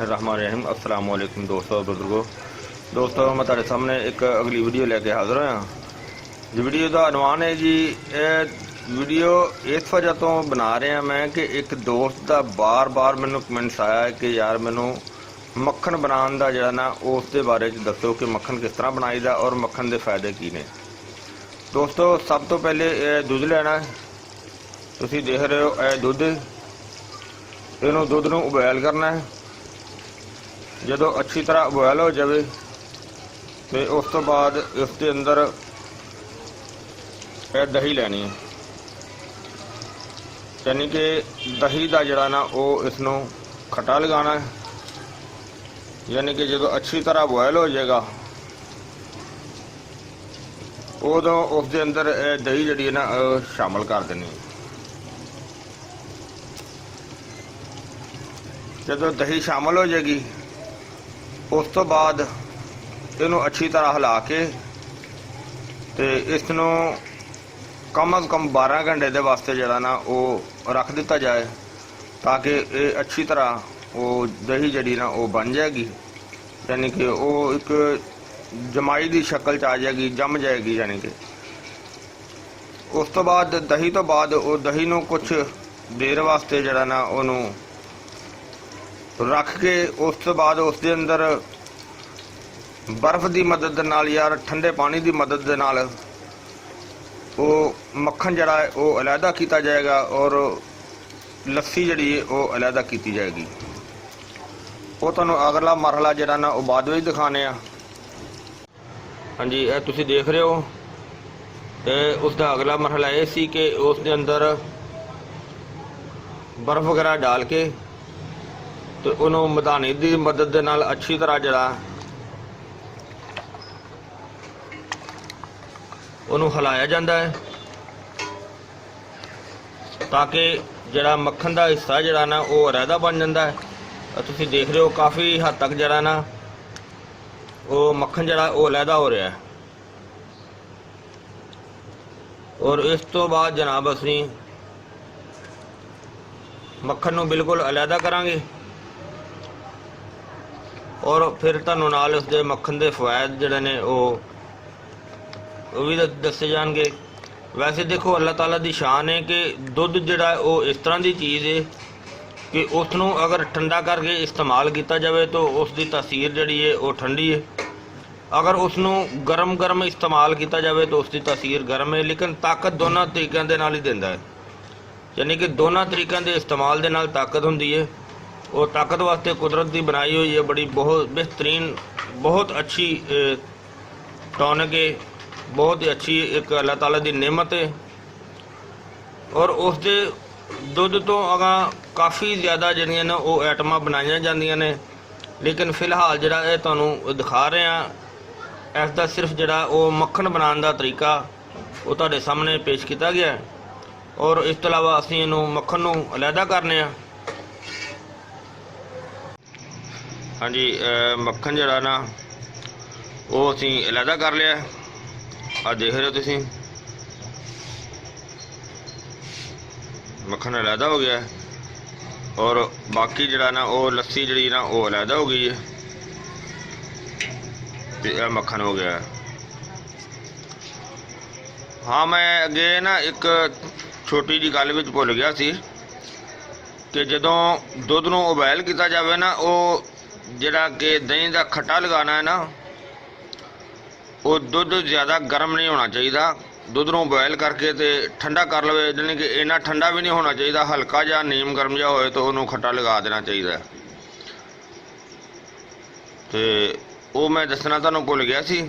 बिस्मिल्लाहिर्रहमानिर्रहीम। अस्सलाम वालेकुम दोस्तों बुजुर्गो। मैं तुहाडे सामने एक अगली वीडियो लेके हाज़िर होया। जी वीडियो का अनवान है जी, वीडियो इस वजह तो बना रहे हैं मैं कि एक दोस्त का बार बार मैनू कमेंट्स आया है कि यार मैनू मक्खन बनाने का जड़ा ना उस दे बारे च दसो कि मक्खन किस तरह बनाई दा और मक्खन के फायदे की ने। दोस्तों सब तो पहले दुध लेना है। तुसीं देख रहे हो यह दुध, इनू दुध नू उबैल करना है। जदों अच्छी तरह उबैल हो जाए तो उस तो बाद इसके अंदर दही लैनी है, यानी कि दही का जड़ा ना वो इसनों खट्टा लगाना है। यानी कि जो अच्छी तरह बॉयल हो जाएगा उदों उसके अंदर दही जी है ना शामिल कर देनी है। जो दही शामिल हो जाएगी उस तो बाद इनू अच्छी तरह हिला के ते इसनों कम अज़ कम 12 घंटे के वास्ते जड़ा ना वो रख दिता जाए, ताकि ये अच्छी तरह वो दही जी ना वो बन जाएगी। यानी कि वो एक जमाई की शक्ल च आ जाएगी, जम जाएगी। यानी कि उस तो बाद दही तो बाद वो दही नू कुछ देर वास्ते जड़ा ना उन्होंने रख के उस तो बाद उसके अंदर बर्फ की मदद नाल या ठंडे पानी की मदद दे नाल वो मक्खन जड़ा है वो अलहदा किया जाएगा और लस्सी जी है वो अलहदा की जाएगी। वो तुहानू अगला मरहला जड़ा ना वो बाद में दिखाने। हाँ जी, यह तुसीं देख रहे हो, उसका अगला मरहला ये सी कि उसके अंदर बर्फ वगैरह डाल के तो उन्होंने मधानी की मदद के नाल अच्छी तरह जड़ा उन्होंने हिलाया जाता है, ताकि जड़ा मक्खन का हिस्सा जड़ा ना वो अलहदा बन जाता है। तुसीं देख रहे हो काफ़ी हद तक जड़ा ना वो मक्खन जड़ा वो अलहदा हो रहा है। और इस तो बाद जनाब असी मक्खन नूं बिल्कुल अलहदा करांगे और फिर तुहानू नाल उसके मक्खन के फवायद जड़े ने वो भी दसे जाएंगे। वैसे देखो अल्लाह ताला की शान है कि दुध जड़ा वो इस तरह की चीज़ है कि उसनों अगर ठंडा करके इस्तेमाल किया जाए तो उसकी तासीर जड़ी है वो ठंडी है। अगर उसनों गर्म गर्म इस्तेमाल किया जाए तो उसकी तासीर गर्म है। लेकिन ताकत दोनों तरीकों के नाल ही देता है, यानी कि दोनों तरीकों के इस्तेमाल के नाल ताकत होंदी है। वो ताकत वास्ते कुदरत की बनाई हुई है, बड़ी बहुत बेहतरीन बहुत अच्छी टॉनिक है, बहुत ही अच्छी एक अल्लाह ताला की नेमत है। और उसके दुध तो अगा काफ़ी ज़्यादा जड़ियाँ ने वो आइटम बनाई जांदियां ने, लेकिन फिलहाल जड़ा ये तुहानू दिखा रहे हैं इसका सिर्फ जड़ा वो मक्खन बनाने का तरीका वो तुहाडे सामने पेश किया गया है। और इस तो अलावा असीं इनू मक्खन नू अलहदा करने। हाँ जी, मक्खन जड़ा ना वो असीं अलहदा कर लिया। आ देख रहे हो तुसीं मक्खन अलहदा हो गया है और बाकी जड़ा ना वो लस्सी जड़ी ना वो अलहदा हो गई है तो यह मक्खन हो गया है। हाँ, मैं अगे ना एक छोटी जी गल विच भुल गया सी कि जदों दुध नूं उबैल किया जाए ना वो जड़ा कि दही का खट्टा लगाना है ना वो दुध ज़्यादा गर्म नहीं होना चाहिए। दुध नूं बॉयल करके तो ठंडा कर लवे, यानी कि इन्ना ठंडा भी नहीं होना चाहिए, हल्का जा नीम गर्म जा होए तो उन्होंने खट्टा लगा देना चाहिए। तो वो मैं दसना तुहानू भुल गया सी।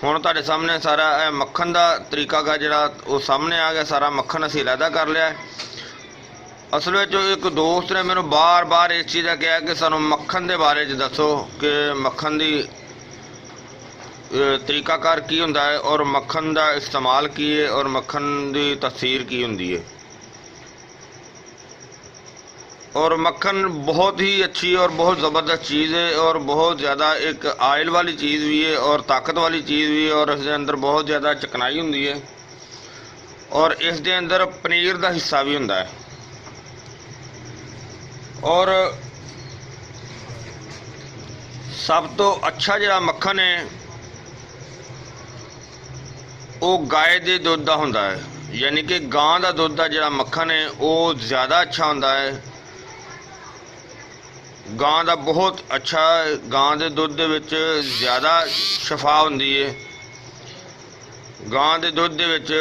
हुण तुहाडे सामने सारा मक्खन का तरीका का जड़ा वो सामने आ गया। सारा मक्खन असीं अलहदा कर लिया। असल में एक दोस्त ने मैनू बार बार इस चीज़ का कहा कि सानू मक्खन के बारे च दसो कि मक्खन की तरीकाकार की हुंदा है और मक्खन का इस्तेमाल की है और मक्खन की तासीर की हुंदी है। और मक्खन बहुत ही अच्छी और बहुत ज़बरदस्त चीज़ है और बहुत ज़्यादा एक आयल वाली चीज़ भी है और ताकत वाली चीज़ भी है और इसके अंदर बहुत ज़्यादा चिकनाई हुंदी है और इसके अंदर पनीर का हिस्सा भी हुंदा है। और सब तो अच्छा जिहड़ा मक्खन है वो गाय के दुध का हुंदा है, यानी कि गां का दुध का जिहड़ा मक्खन है वो ज़्यादा अच्छा हुंदा है। गां का बहुत अच्छा, गां के दुध दे विच ज़्यादा शफा हुंदी है। गां के दुध दे विच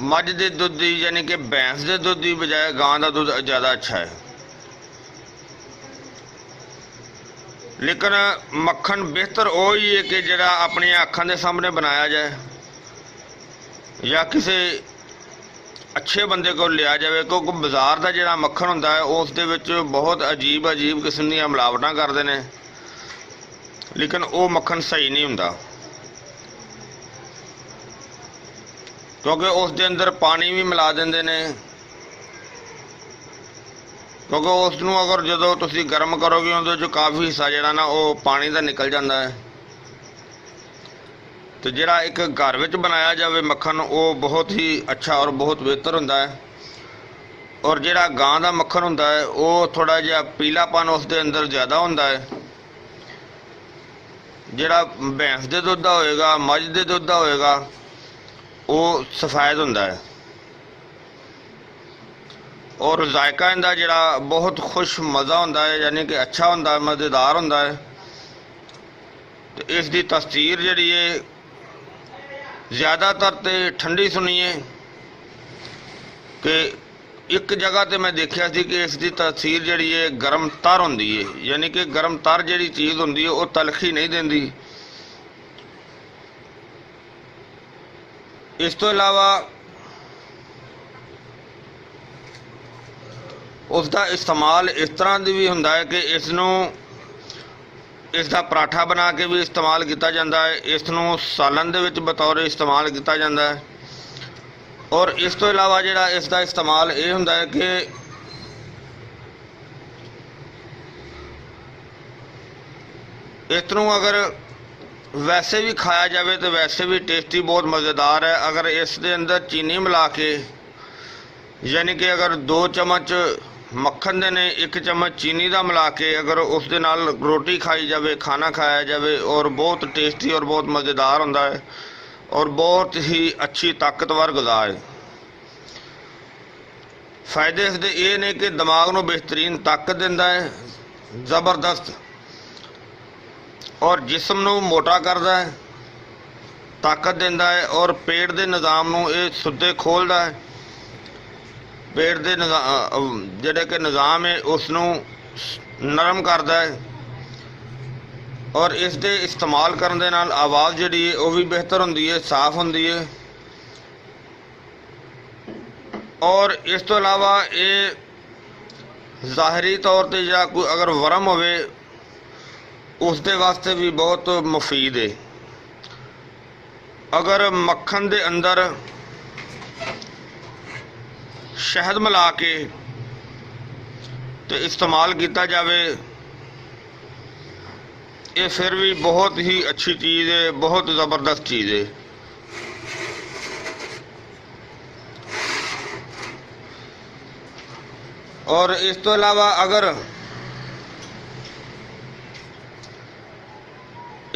मझ के दुध की, यानी कि भैंस के दुध की बजाय गां का दुध ज़्यादा अच्छा है। लेकिन मक्खन बेहतर वही है कि जिहड़ा अपनी अखां के सामने बनाया जाए या किसी अच्छे बंदे को लिया जाए, क्योंकि बाजार का जिहड़ा मक्खन हुंदा है उस दे विच बहुत अजीब अजीब किस्म दी मिलावटां करदे ने, लेकिन वो मक्खन सही नहीं हुंदा, क्योंकि उस दे अंदर पानी भी मिला देंदे ने। क्योंकि उसनूं अगर जदों तुसीं गर्म करोगे उहदे चों काफ़ी हिस्सा जिहड़ा ना वो पानी दा निकल जाता है। तो जिहड़ा एक घर विच बनाया जावे मक्खन वो बहुत ही अच्छा और बहुत बेहतर हुंदा है। और जिहड़ा गां दा मक्खन हुंदा है वो थोड़ा जिहा पीलापन उस दे अंदर ज़्यादा हुंदा है। जिहड़ा भैंस दे दुध दा होएगा, मझ दे दुध दा होएगा, वो सफेद हुंदा है और जायका इहदा जिहड़ा बहुत खुश मज़ा हुंदा है, यानी कि अच्छा हुंदा है, मज़ेदार हुंदा है। तो इसकी तसीर जिहड़ी है ज़्यादातर तो ठंडी सुनी है कि एक जगह तो मैं देखा सी कि इसकी तसीर जिहड़ी है गर्म तर हुंदी है, यानी कि गर्म तर जिहड़ी चीज़ हुंदी है वो तलखी नहीं देंदी। इस तो इलावा उसका इस्तेमाल इस तरह की भी हुंदा है कि इसका पराठा बना के भी इस्तेमाल किया जाता है, इसनूं सालन दे विच बतौर इस्तेमाल किया जाता है। और इस तो इलावा जिहड़ा इसका इस्तेमाल ये हुंदा है कि इसनूं अगर वैसे भी खाया जाए तो वैसे भी टेस्टी बहुत मज़ेदार है। अगर इस दे अंदर चीनी मिला के, यानी कि अगर 2 चम्मच मक्खन दे ने 1 चम्मच चीनी का मिला के अगर उस दे नाल रोटी खाई जाए, खाना खाया जाए, और बहुत टेस्टी और बहुत मज़ेदार होंदा है और बहुत ही अच्छी ताकतवर ग़िज़ा है। फ़ायदे इसदे ये ने कि दिमाग नूं बेहतरीन ताकत दिंदा है, ज़बरदस्त, और जिस्म नूं मोटा करदा है, ताकत दिंदा है, और पेट दे निज़ाम नूं ये सुद्दे खोलदा है। पेट दे जिहड़े कि निज़ाम है उसनूं नरम करदा है। और इस दे इस्तेमाल करन दे नाल आवाज़ जिहड़ी है वो भी बेहतर हुंदी है, साफ हुंदी है। और इस तो इलावा ये ज़ाहरी तौर पर या कोई अगर वरम होवे उस दे वास्ते भी बहुत मुफीद है। अगर मक्खन दे अंदर शहद मिला के तो इस्तेमाल किया जावे, ये फिर भी बहुत ही अच्छी चीज़ है, बहुत ज़बरदस्त चीज़ है। और इस तो अलावा अगर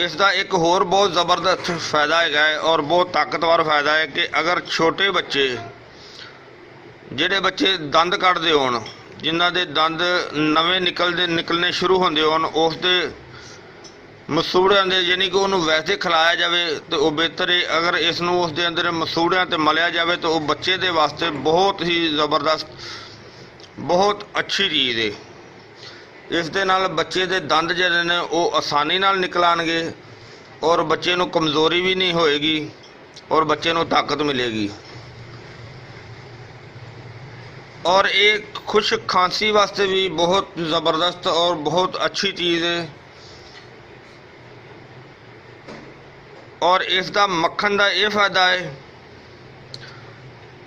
इसका एक होर बहुत ज़बरदस्त फ़ायदा है और बहुत ताकतवर फ़ायदा है कि अगर छोटे बच्चे, जिहड़े बच्चे दंद कढ़दे होण, जिन्हां दे दंद नवें निकलने शुरू होंदे होण, उस दे मसूड़ियां दे, यानी कि उन्होंने वैसे खिलाया जाए तो वह बेहतर है। अगर इसनूं उस दे अंदर मसूड़ियां ते मलिया जाए तो वह बच्चे दे वास्ते बहुत ही ज़बरदस्त, बहुत अच्छी चीज़ है। इस दे नाल बच्चे दे दंद जिहड़े ने वो आसानी नाल निकल आउणगे और बच्चे नूं कमज़ोरी भी नहीं होएगी और बच्चे नूं ताकत मिलेगी। और एक खुश्क खांसी वास्ते भी बहुत ज़बरदस्त और बहुत अच्छी चीज़ है। और इसका मक्खन का यह फ़ायदा है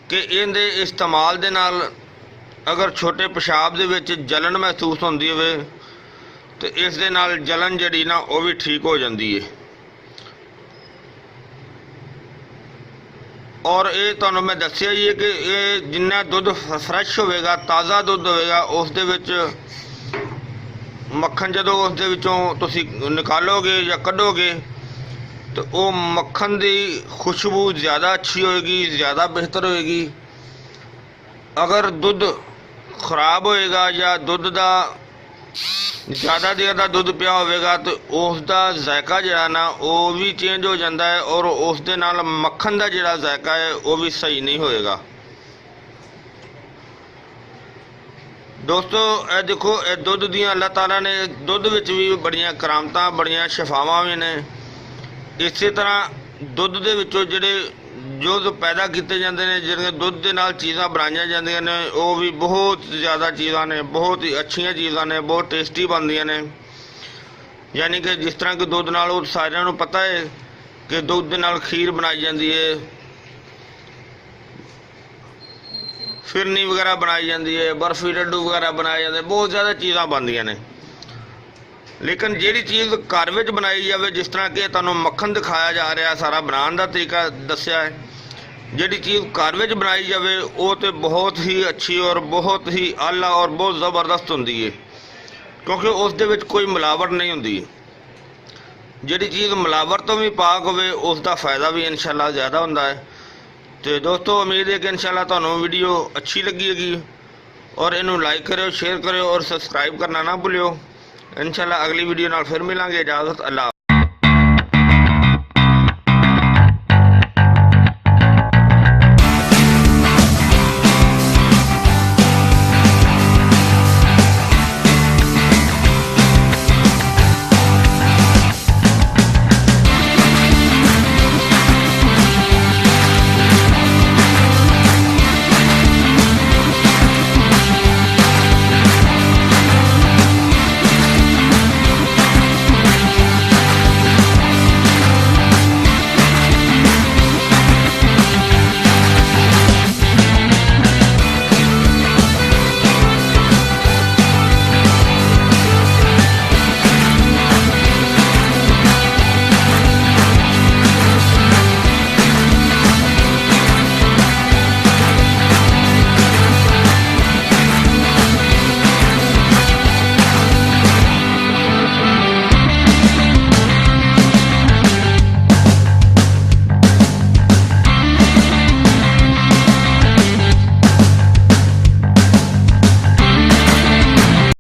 कि इहदे इस्तेमाल दे नाल अगर छोटे पेशाब दे विच जलन महसूस होंदी होवे तो इस दे नाल जलन जिहड़ी ना वो भी ठीक हो जाती है। ਔਰ ਇਹ ਤੁਹਾਨੂੰ ਮੈਂ ਦੱਸਿਆ ਹੀ ਹੈ ਕਿ ਇਹ ਜਿੰਨਾ ਦੁੱਧ ਫਰੈਸ਼ ਹੋਵੇਗਾ, ਤਾਜ਼ਾ ਦੁੱਧ ਹੋਵੇਗਾ, ਉਸ ਦੇ ਵਿੱਚ ਮੱਖਣ ਜਦੋਂ ਉਸ ਦੇ ਵਿੱਚੋਂ ਤੁਸੀਂ ਨਿਕਾਲੋਗੇ ਜਾਂ ਕੱਢੋਗੇ ਤਾਂ ਉਹ ਮੱਖਣ ਦੀ ਖੁਸ਼ਬੂ ਜ਼ਿਆਦਾ ਅੱਛੀ ਹੋਏਗੀ, ਜ਼ਿਆਦਾ ਬਿਹਤਰ ਹੋਏਗੀ। ਅਗਰ ਦੁੱਧ ਖਰਾਬ ਹੋਏਗਾ ਜਾਂ ਦੁੱਧ ਦਾ ਜ਼ਿਆਦਾ ਦੇਰ ਦਾ ਦੁੱਧ ਪਿਆ ਹੋਵੇਗਾ ਤਾਂ ਉਸ ਦਾ ਜ਼ਾਇਕਾ ਜਿਹੜਾ ਨਾ ਉਹ ਵੀ ਚੇਂਜ ਹੋ ਜਾਂਦਾ ਹੈ ਔਰ ਉਸ ਦੇ ਨਾਲ ਮੱਖਣ ਦਾ ਜਿਹੜਾ ਜ਼ਾਇਕਾ ਹੈ ਉਹ ਵੀ ਸਹੀ ਨਹੀਂ ਹੋਏਗਾ। ਦੋਸਤੋ ਇਹ ਦੇਖੋ, ਇਹ ਦੁੱਧ ਦੀਆਂ ਅੱਲਾਹ ਤਾਲਾ ਨੇ ਦੁੱਧ ਵਿੱਚ ਵੀ ਬੜੀਆਂ ਕਰਾਮਤਾਂ, ਬੜੀਆਂ ਸ਼ਫਾਵਾਂ ਵੀ ਨੇ। ਇਸੇ ਤਰ੍ਹਾਂ ਦੁੱਧ ਦੇ ਵਿੱਚੋਂ ਜਿਹੜੇ ਜੋ ਪੈਦਾ ਕੀਤੇ ਜਾਂਦੇ ਨੇ, ਜਿਹੜੀਆਂ ਦੁੱਧ ਦੇ ਨਾਲ ਚੀਜ਼ਾਂ ਬਣਾਈਆਂ ਜਾਂਦੀਆਂ ਨੇ, ਉਹ ਵੀ ਬਹੁਤ ਜ਼ਿਆਦਾ ਚੀਜ਼ਾਂ ਨੇ, ਬਹੁਤ ਹੀ ਅੱਛੀਆਂ ਚੀਜ਼ਾਂ ਨੇ, ਬਹੁਤ ਟੇਸਟੀ ਬਣਦੀਆਂ ਨੇ। ਯਾਨੀ ਕਿ ਜਿਸ ਤਰ੍ਹਾਂ ਕਿ ਦੁੱਧ ਨਾਲ, ਉਹ ਸਾਰਿਆਂ ਨੂੰ ਪਤਾ ਹੈ ਕਿ ਦੁੱਧ ਦੇ ਨਾਲ ਖੀਰ ਬਣਾਈ ਜਾਂਦੀ ਹੈ, ਫਿਰਨੀ ਵਗੈਰਾ ਬਣਾਈ ਜਾਂਦੀ ਹੈ, ਬਰਫੀ ਲੱਡੂ ਵਗੈਰਾ ਬਣਾਏ ਜਾਂਦੇ, ਬਹੁਤ ਜ਼ਿਆਦਾ ਚੀਜ਼ਾਂ ਬਣਦੀਆਂ ਨੇ। ਲੇਕਿਨ ਜਿਹੜੀ ਚੀਜ਼ ਘਰ ਵਿੱਚ ਬਣਾਈ ਜਾਵੇ, ਜਿਸ ਤਰ੍ਹਾਂ ਕਿ ਤੁਹਾਨੂੰ ਮੱਖਣ ਦਿਖਾਇਆ ਜਾ ਰਿਹਾ, ਸਾਰਾ ਬਣਾਉਣ ਦਾ ਤਰੀਕਾ ਦੱਸਿਆ ਹੈ, ਜਿਹੜੀ ਚੀਜ਼ ਘਰ ਵਿੱਚ ਬਣਾਈ ਜਾਵੇ ਉਹ ਤਾਂ ਬਹੁਤ ਹੀ ਅੱਛੀ ਔਰ ਬਹੁਤ ਹੀ ਆਲਾ ਔਰ ਬਹੁਤ ਜ਼ਬਰਦਸਤ ਹੁੰਦੀ ਹੈ, ਕਿਉਂਕਿ ਉਸ ਦੇ ਵਿੱਚ ਕੋਈ ਮਿਲਾਵਟ ਨਹੀਂ ਹੁੰਦੀ। ਜਿਹੜੀ ਚੀਜ਼ ਮਿਲਾਵਟ ਤੋਂ ਵੀ ਪਾਕ ਹੋਵੇ ਉਸ ਦਾ ਫਾਇਦਾ ਵੀ ਇਨਸ਼ਾਅੱਲਾ ਜ਼ਿਆਦਾ ਹੁੰਦਾ ਹੈ। ਤੇ ਦੋਸਤੋ, ਉਮੀਦ ਹੈ ਕਿ ਇਨਸ਼ਾਅੱਲਾ ਤੁਹਾਨੂੰ ਵੀਡੀਓ ਅੱਛੀ ਲੱਗੀ ਹੋਗੀ ਔਰ ਇਹਨੂੰ ਲਾਈਕ ਕਰਿਓ, ਸ਼ੇਅਰ ਕਰਿਓ ਔਰ ਸਬਸਕ੍ਰਾਈਬ ਕਰਨਾ ਨਾ ਭੁੱਲਿਓ। ਇਨਸ਼ਾਅੱਲਾ ਅਗਲੀ ਵੀਡੀਓ ਨਾਲ ਫਿਰ ਮਿਲਾਂਗੇ। ਇਜਾਜ਼ਤ, ਅੱਲਾ।